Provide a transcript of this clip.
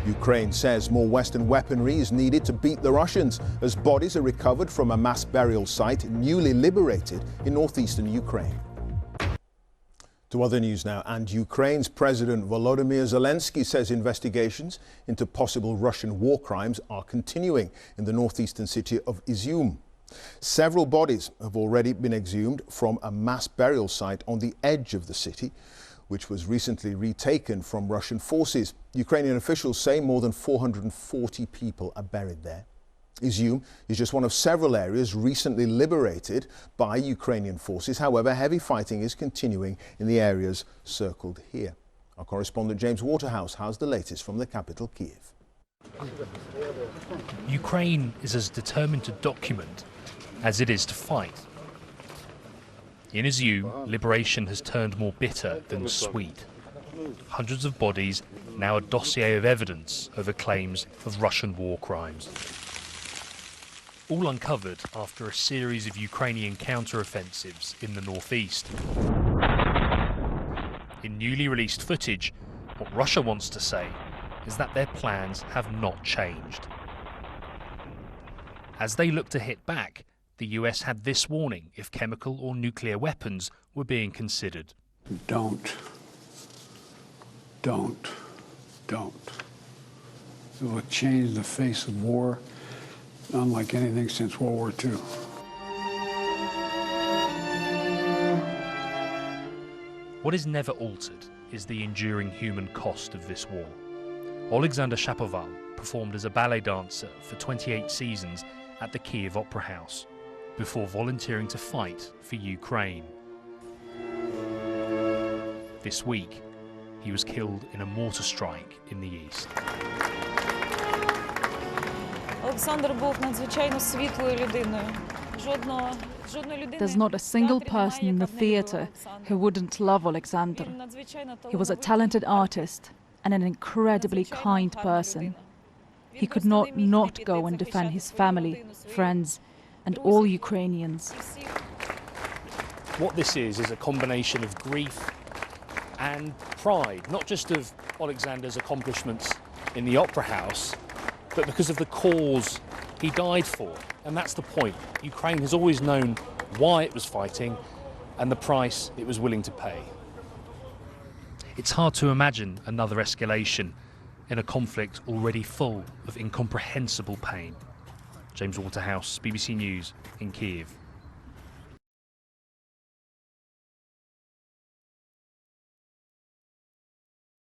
Ukraine says more Western weaponry is needed to beat the Russians as bodies are recovered from a mass burial site newly liberated in northeastern Ukraine. To other news now, and Ukraine's President Volodymyr Zelensky says investigations into possible Russian war crimes are continuing in the northeastern city of Izyum. Several bodies have already been exhumed from a mass burial site on the edge of the city, which was recently retaken from Russian forces. Ukrainian officials say more than 440 people are buried there. Izyum is just one of several areas recently liberated by Ukrainian forces. However, heavy fighting is continuing in the areas circled here. Our correspondent James Waterhouse has the latest from the capital, Kiev. Ukraine is as determined to document as it is to fight. In Izyum, liberation has turned more bitter than sweet. Hundreds of bodies, now a dossier of evidence over claims of Russian war crimes. All uncovered after a series of Ukrainian counter-offensives in the northeast. In newly released footage, what Russia wants to say is that their plans have not changed. As they look to hit back, the US had this warning if chemical or nuclear weapons were being considered. Don't. It will change the face of war, unlike anything since World War II. What is never altered is the enduring human cost of this war. Alexander Shapoval performed as a ballet dancer for 28 seasons at the Kiev Opera House before volunteering to fight for Ukraine. This week, he was killed in a mortar strike in the east. There's not a single person in the theatre who wouldn't love Alexander. He was a talented artist and an incredibly kind person. He could not go and defend his family, friends, and all Ukrainians. What this is a combination of grief and pride, not just of Alexander's accomplishments in the Opera House, but because of the cause he died for. And that's the point. Ukraine has always known why it was fighting and the price it was willing to pay. It's hard to imagine another escalation in a conflict already full of incomprehensible pain. James Waterhouse, BBC News in Kiev.